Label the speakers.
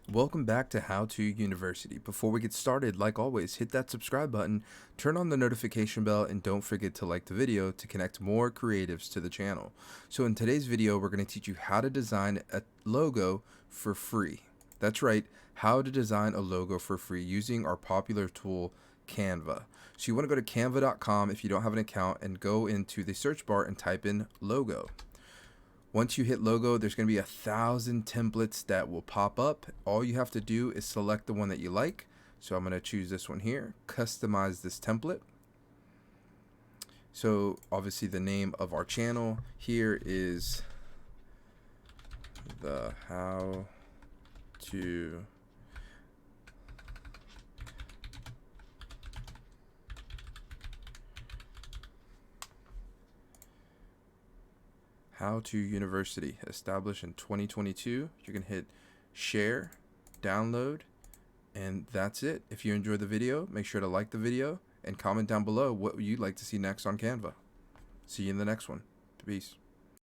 Speaker 1: Welcome back to How To University. Before we get started, like always, hit that subscribe button, turn on the notification bell, and don't forget to like the video to connect more creatives to the channel. So in today's video, we're going to teach you how to design a logo for free. That's right, how to design a logo for free using our popular tool, Canva. So you want to go to canva.com if you don't have an account and go into the search bar and type in logo. Once you hit logo, there's going to be 1,000 templates that will pop up. All you have to do is select the one that you like. So I'm going to choose this one here, customize this template. So obviously the name of our channel here is the How To University, established in 2022. You can hit share, download, and that's it. If you enjoyed the video, make sure to like the video and comment down below what you'd like to see next on Canva. See you in the next one. Peace.